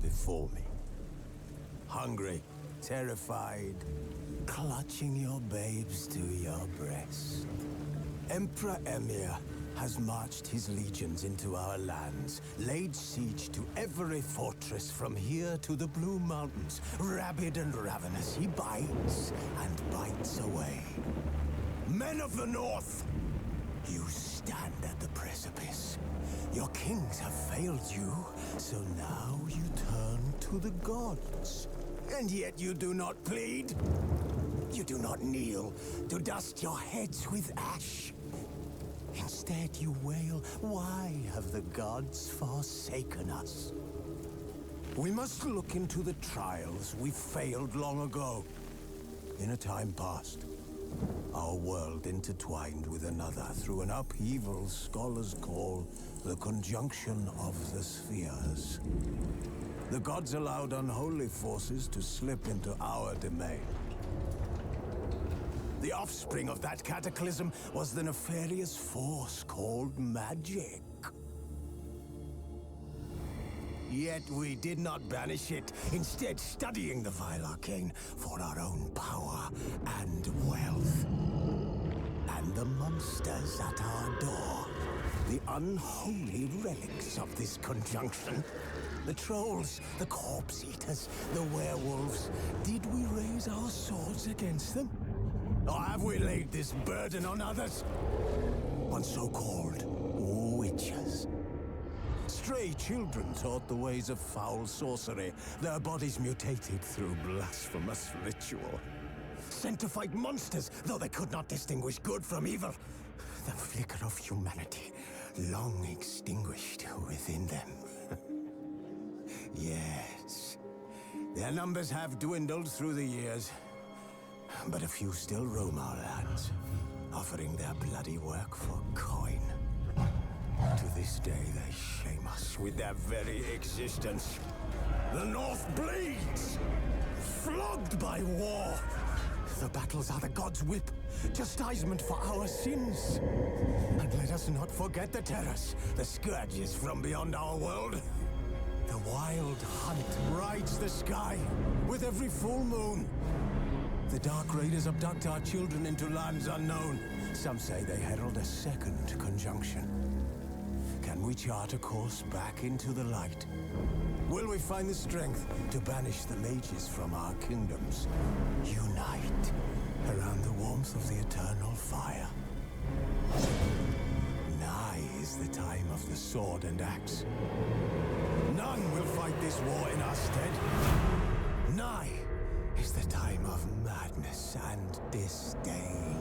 before me. Hungry, terrified, clutching your babes to your breast. Emperor Emir has marched his legions into our lands, laid siege to every fortress from here to the Blue Mountains. Rabid and ravenous, he bites and bites away. Men of the North, you stand at the precipice. Your kings have failed you, so now you turn to the gods. And yet you do not plead. You do not kneel to dust your heads with ash. Instead you wail, why have the gods forsaken us? We must look into the trials we failed long ago. In a time past, our world intertwined with another through an upheaval scholars call the conjunction of the spheres. The gods allowed unholy forces to slip into our domain. The offspring of that cataclysm was the nefarious force called magic. Yet we did not banish it, instead studying the vile arcane for our own power and wealth. And the monsters at our door, the unholy relics of this conjunction. The trolls, the corpse eaters, the werewolves. Did we raise our swords against them? Or have we laid this burden on others? On so-called witches. Stray children taught the ways of foul sorcery, their bodies mutated through blasphemous ritual. Sent to fight monsters, though they could not distinguish good from evil. The flicker of humanity, long extinguished within them. Yes, their numbers have dwindled through the years. But a few still roam our lands, offering their bloody work for coin. To this day, they shame us with their very existence. The North bleeds, flogged by war. The battles are the gods' whip, chastisement for our sins. And let us not forget the terrors, the scourges from beyond our world. The wild hunt rides the sky with every full moon. The Dark Raiders abduct our children into lands unknown. Some say they herald a second conjunction. Can we chart a course back into the light? Will we find the strength to banish the mages from our kingdoms? Unite around the warmth of the eternal fire. Nigh is the time of the sword and axe. None will fight this war in our stead. Nigh is the time of madness and disdain.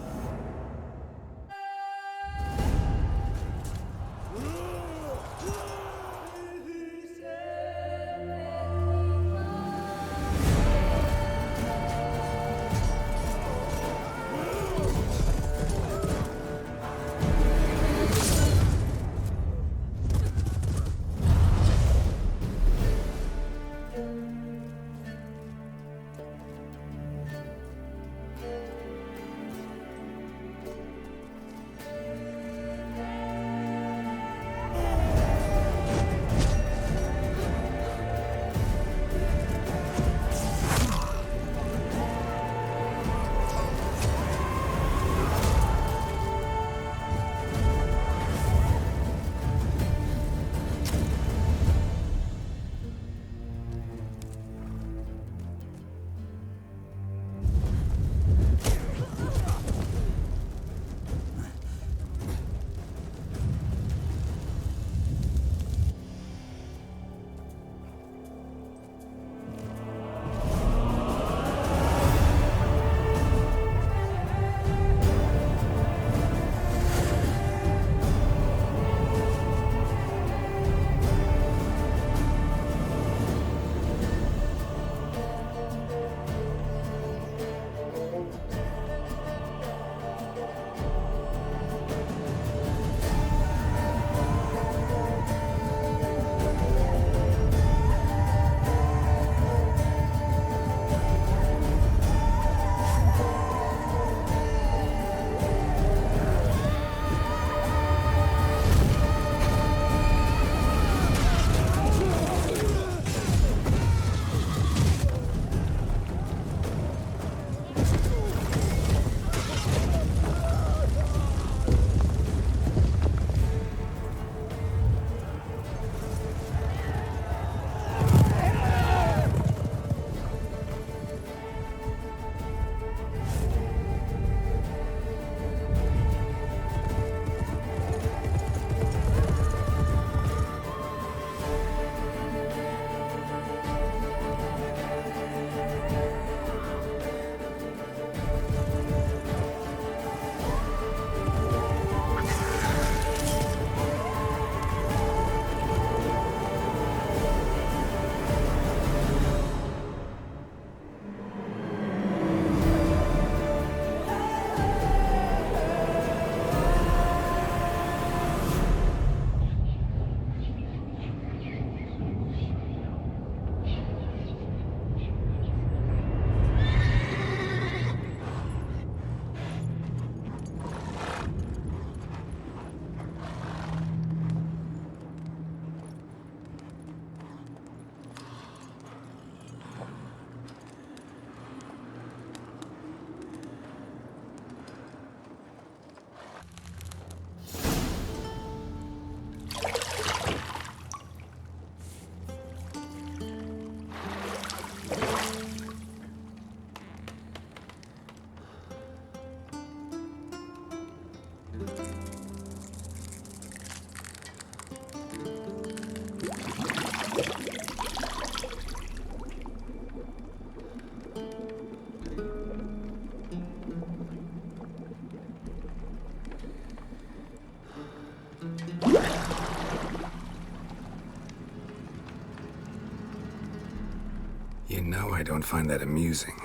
You know I don't find that amusing.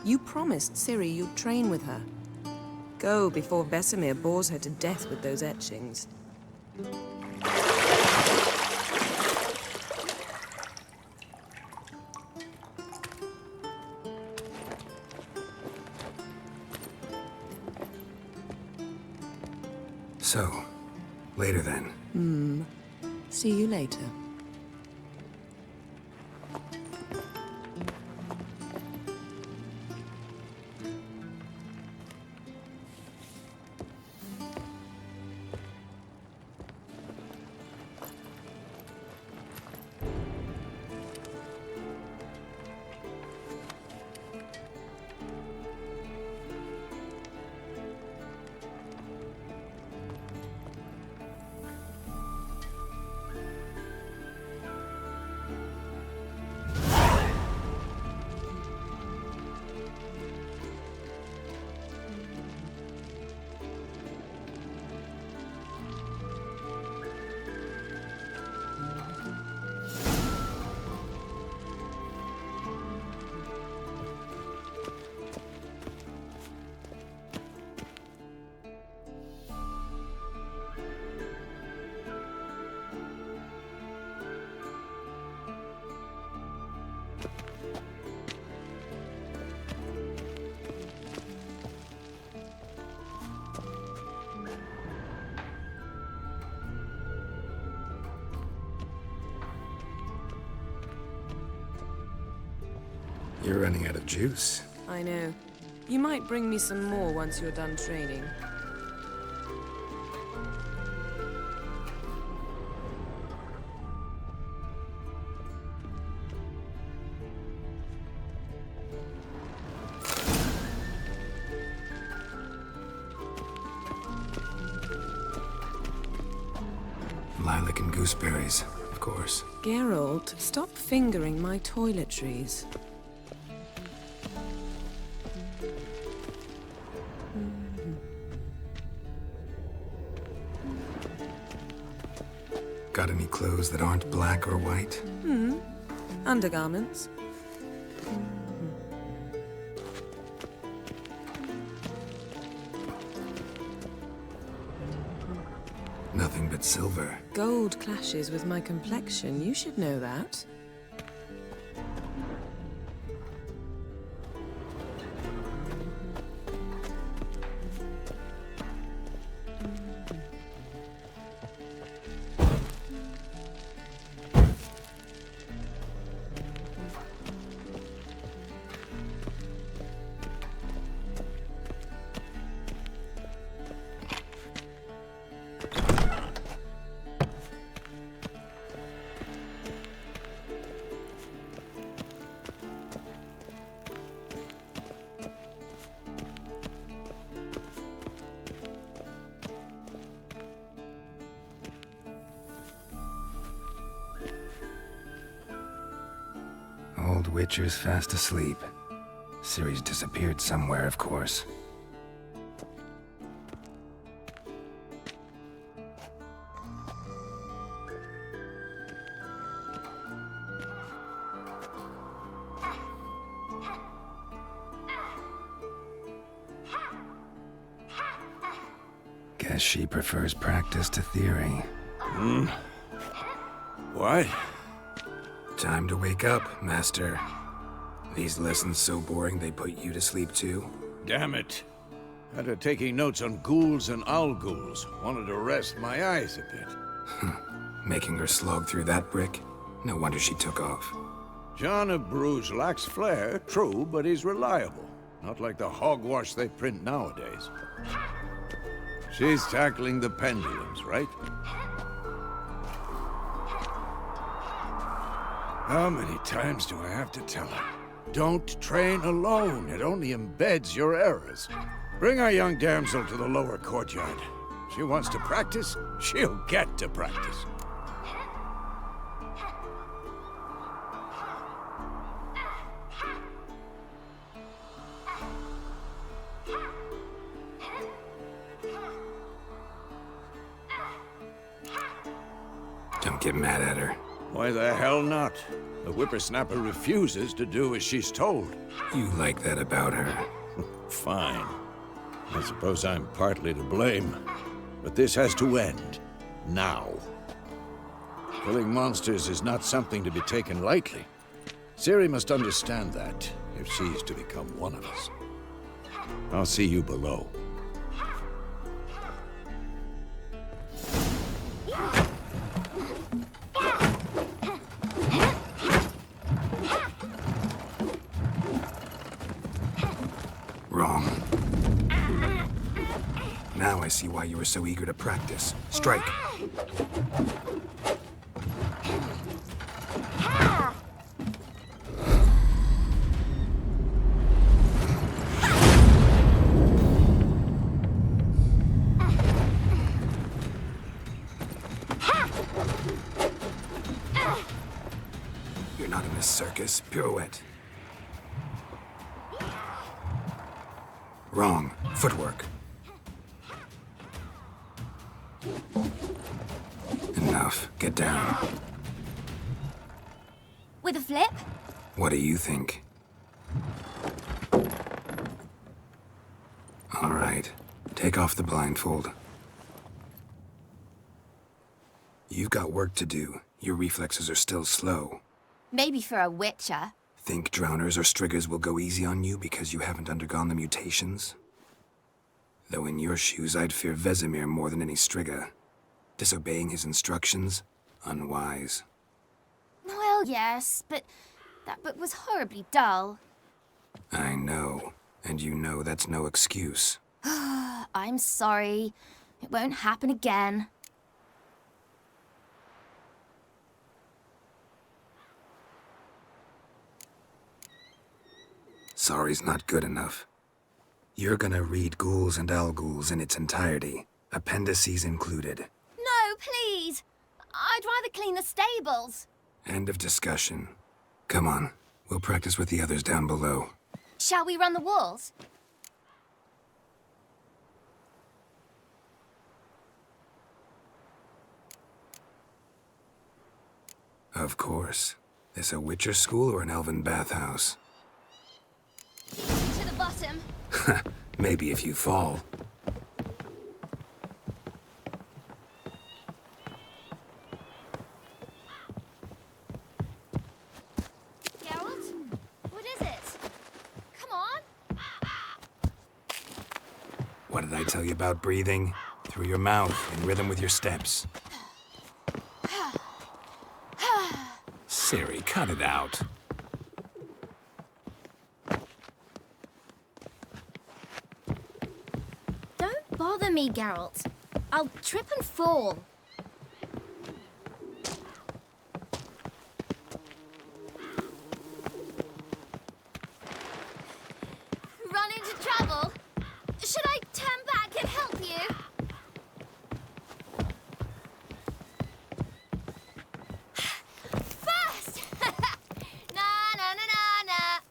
You promised Ciri you'd train with her. Go before Vesemir bores her to death with those etchings. So, later then. See you later. You're running out of juice. I know. You might bring me some more once you're done training. Lilac and gooseberries, of course. Geralt, stop fingering my toiletries. Got any clothes that aren't black or white? Undergarments. Nothing but silver. Gold clashes with my complexion. You should know that. Old Witcher's fast asleep. Ciri's disappeared somewhere, of course. Guess she prefers practice to theory. What? Time to wake up, Master. These lessons so boring they put you to sleep too? Damn it. After taking notes on ghouls and owl ghouls, wanted to rest my eyes a bit. Making her slog through that brick? No wonder she took off. John of Bruges lacks flair, true, but he's reliable. Not like the hogwash they print nowadays. She's tackling the pendulums, right? How many times do I have to tell her? Don't train alone. It only embeds your errors. Bring our young damsel to the lower courtyard. She wants to practice, she'll get to practice. Don't get mad at her. Why the hell not? The whippersnapper refuses to do as she's told. You like that about her. Fine. I suppose I'm partly to blame. But this has to end. Now. Killing monsters is not something to be taken lightly. Ciri must understand that, if she's to become one of us. I'll see you below. Wrong. Now I see why you were so eager to practice. Strike. You're not in a circus. Pirouette. Wrong. Footwork. Enough. Get down. With a flip? What do you think? All right. Take off the blindfold. You've got work to do. Your reflexes are still slow. Maybe for a witcher. Think drowners or striggers will go easy on you because you haven't undergone the mutations? Though in your shoes, I'd fear Vesemir more than any strigger. Disobeying his instructions? Unwise. Well, yes, but that book was horribly dull. I know. And you know that's no excuse. I'm sorry. It won't happen again. Sorry's not good enough. You're gonna read Ghouls and Alghouls in its entirety, appendices included. No, please! I'd rather clean the stables. End of discussion. Come on, we'll practice with the others down below. Shall we run the walls? Of course. This a Witcher school or an elven bathhouse? To the bottom. Maybe if you fall. Geralt? What is it? Come on. What did I tell you about breathing? Through your mouth, in rhythm with your steps. Ciri, cut it out. Don't bother me, Geralt. I'll trip and fall. Run into trouble? Should I turn back and help you? First! Na na na na na.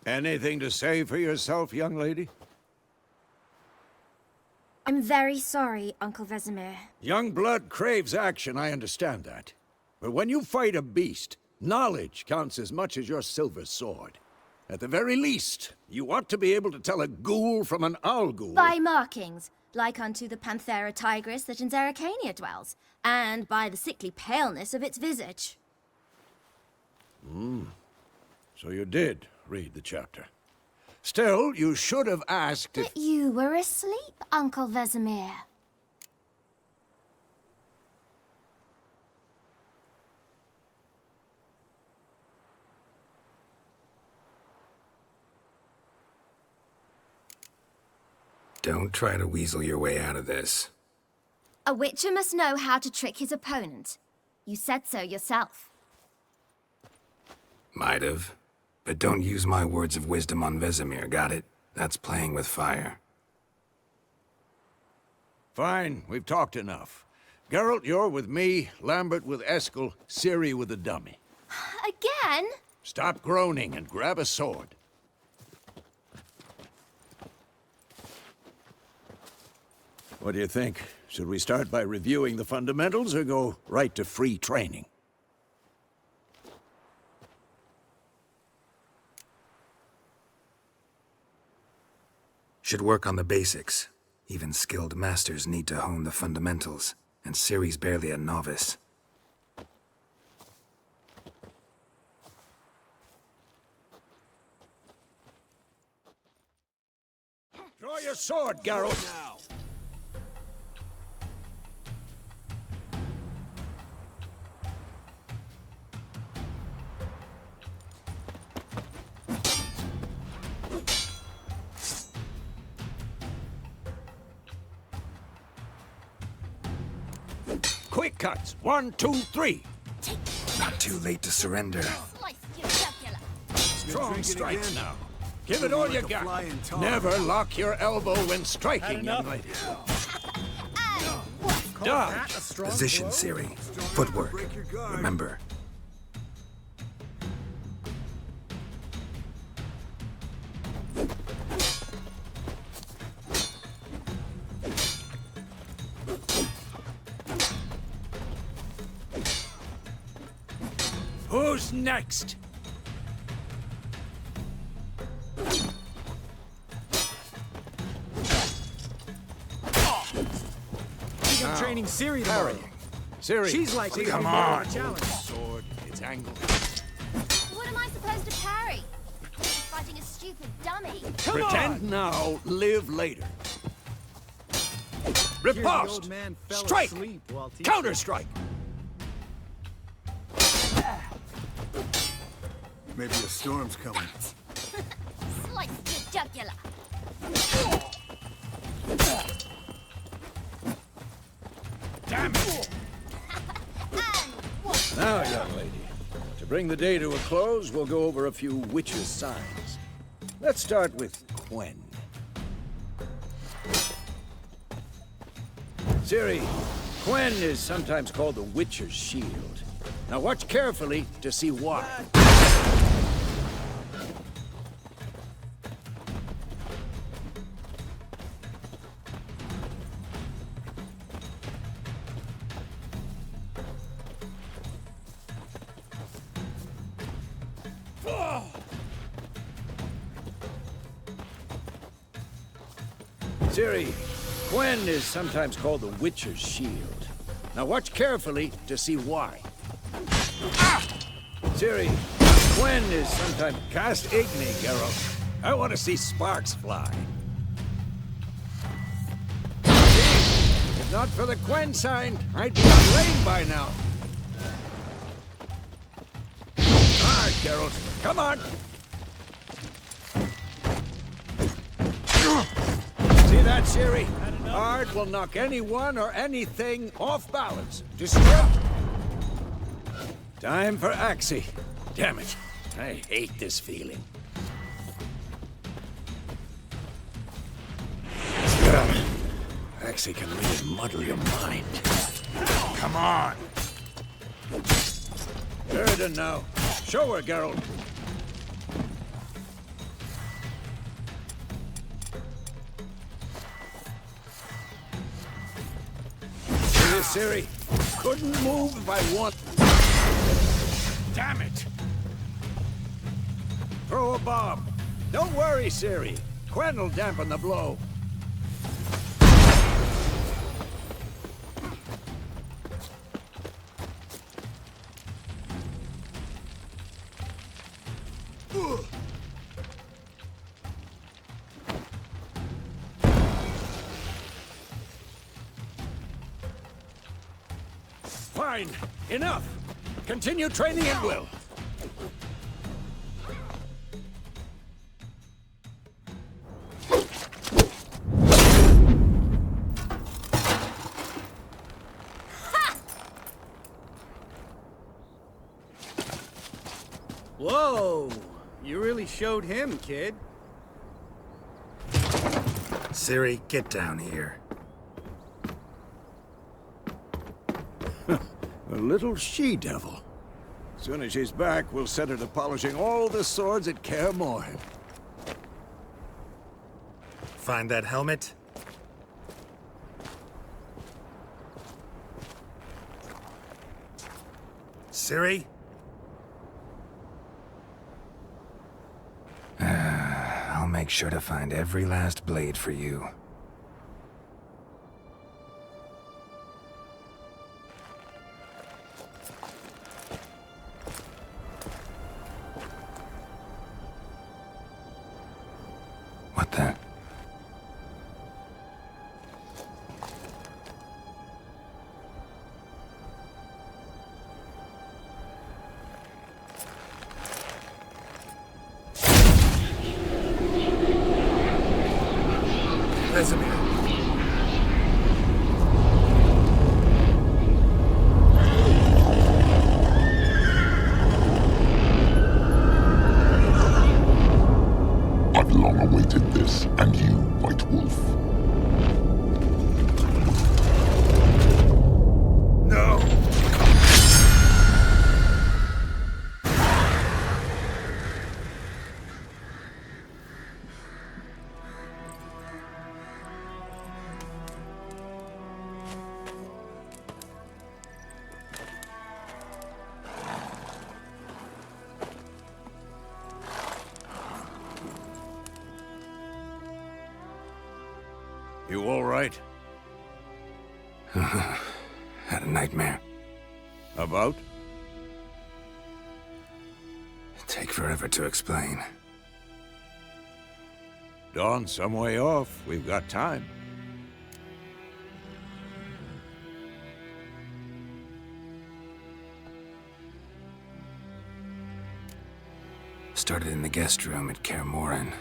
Anything to say for yourself, young lady? I'm very sorry, Uncle Vesemir. Young blood craves action, I understand that. But when you fight a beast, knowledge counts as much as your silver sword. At the very least, you ought to be able to tell a ghoul from an Alghoul. By markings, like unto the Panthera tigris that in Zerrikania dwells, and by the sickly paleness of its visage. So you did read the chapter. Still, you should have asked if... But you were asleep, Uncle Vesemir. Don't try to weasel your way out of this. A witcher must know how to trick his opponent. You said so yourself. Might have. But don't use my words of wisdom on Vesemir, got it? That's playing with fire. Fine, we've talked enough. Geralt, you're with me, Lambert with Eskel, Ciri with the dummy. Again? Stop groaning and grab a sword. What do you think? Should we start by reviewing the fundamentals or go right to free training? Should work on the basics. Even skilled masters need to hone the fundamentals, and Ciri's barely a novice. Draw your sword, Geralt! Now. Quick cuts. 1, 2, 3. Not too late to surrender. Strong strikes now. Give it all you got. Never lock your elbow when striking, young lady. Dodge. Position, Ciri. Footwork. Remember. Who's next? I'm training Ciri tomorrow. Ciri, She's like, come on. Sword, it's angled. What am I supposed to parry? Fighting a stupid dummy. Pretend now, live later. Riposte! Strike! Counter-strike! Maybe a storm's coming. Slice your jugular. Damn it! Now, young lady, to bring the day to a close, we'll go over a few witches' signs. Let's start with Quen. Ciri, Quen is sometimes called the Witcher's Shield. Now watch carefully to see why. Ciri, Quen is sometimes called the Witcher's Shield. Now watch carefully to see why. Ciri, Quen is sometimes... Cast Igni, Geralt. I want to see sparks fly. If not for the Quen sign, I'd be on rain by now. Hard, Geralt. Come on. See that, Ciri? Hard will knock anyone or anything off balance. Disrupt. Time for Axie. Damn it. I hate this feeling. Axie can really muddle your mind. Come on. Erden now. Show her, Geralt. See this, Ciri? Couldn't move if I want. Damn it! Throw a bomb. Don't worry, Ciri. Quen will dampen the blow. Fine. Enough. Continue training at will. Whoa! You really showed him, kid. Ciri, get down here. A little she-devil. Soon as she's back, we'll set her to polishing all the swords at Kaer Morhen. Find that helmet? Ciri? I'll make sure to find every last blade for you. What the? Vesemir. I've long awaited this, and you, White Wolf. No! You all right? Had a nightmare. About? Take forever to explain. Dawn's some way off. We've got time. Started in the guest room at Kaer Morhen.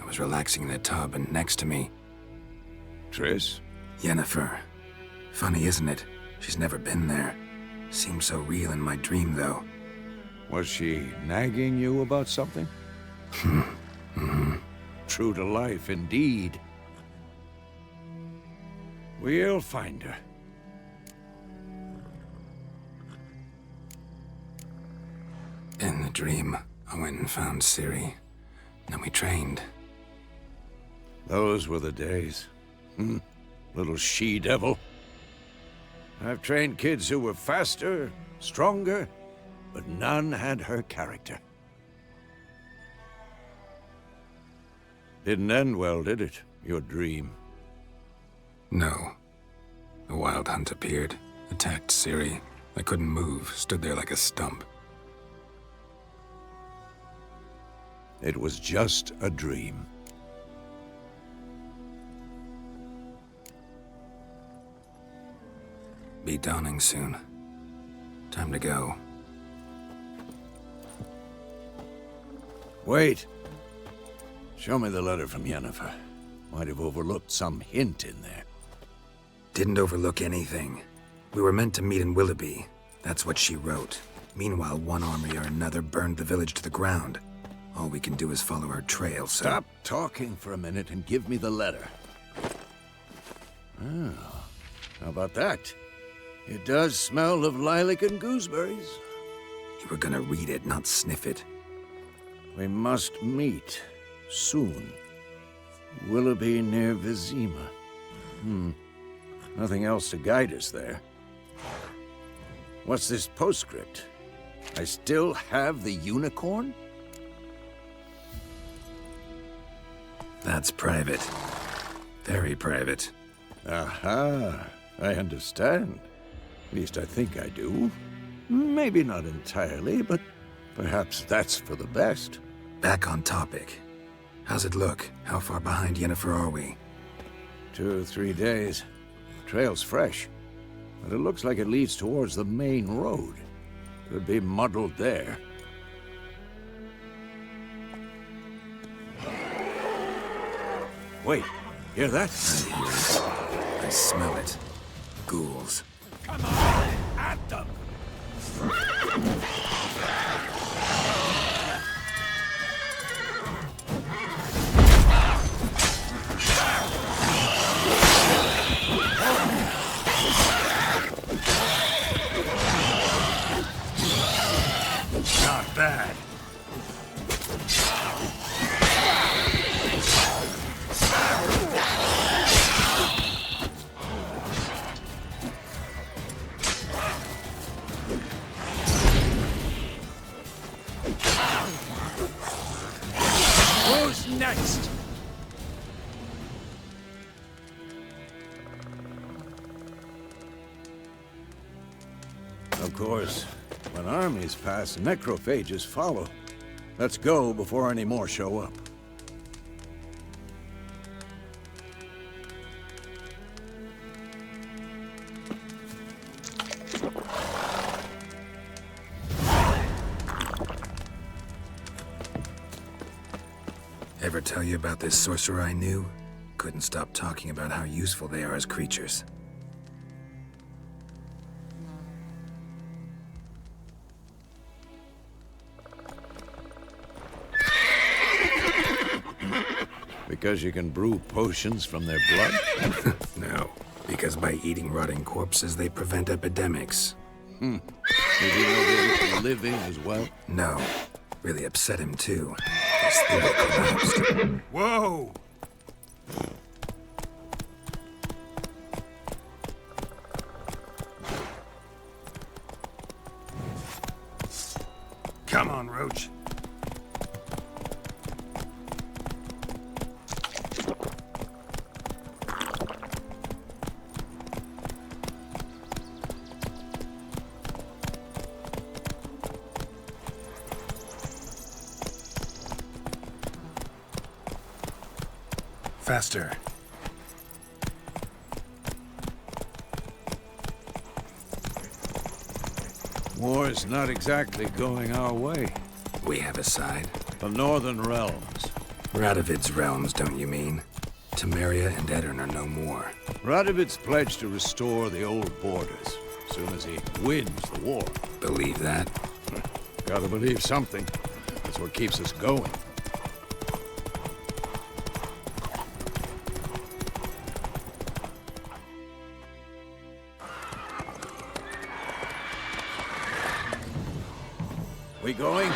I was relaxing in the tub, and next to me, Triss? Yennefer. Funny, isn't it? She's never been there. Seemed so real in my dream, though. Was she nagging you about something? True to life, indeed. We'll find her. In the dream, I went and found Ciri. Then we trained. Those were the days. Little she-devil. I've trained kids who were faster, stronger, but none had her character. Didn't end well, did it? Your dream? No. A wild hunt appeared, attacked Ciri. I couldn't move, stood there like a stump. It was just a dream. Be dawning soon. Time to go. Wait. Show me the letter from Yennefer. Might have overlooked some hint in there. Didn't overlook anything. We were meant to meet in Willoughby. That's what she wrote. Meanwhile, one army or another burned the village to the ground. All we can do is follow her trail, so... Stop talking for a minute and give me the letter. Oh, how about that? It does smell of lilac and gooseberries. You were gonna read it, not sniff it. We must meet soon. Willoughby near Vizima. Nothing else to guide us there. What's this postscript? I still have the unicorn? That's private. Very private. Aha, I understand. At least I think I do. Maybe not entirely, but perhaps that's for the best. Back on topic. How's it look? How far behind Yennefer are we? 2 or 3 days. Trail's fresh, but it looks like it leads towards the main road. Could be muddled there. Wait, hear that? I hear it. I smell it. Ghouls. Come on, at them! bad. Who's next? Of course, when armies pass, necrophages follow. Let's go before any more show up. Ever tell you about this sorcerer I knew? Couldn't stop talking about how useful they are as creatures. Because you can brew potions from their blood? No, because by eating rotting corpses, they prevent epidemics. Did you know they eat the living as well? No, really upset him too. His theory collapsed. Whoa! Come on, Roach. Faster. War's not exactly going our way. We have a side. The Northern Realms. Radovid's realms, don't you mean? Temeria and Edirn are no more. Radovid's pledged to restore the old borders as soon as he wins the war. Believe that? Gotta believe something. That's what keeps us going. We going?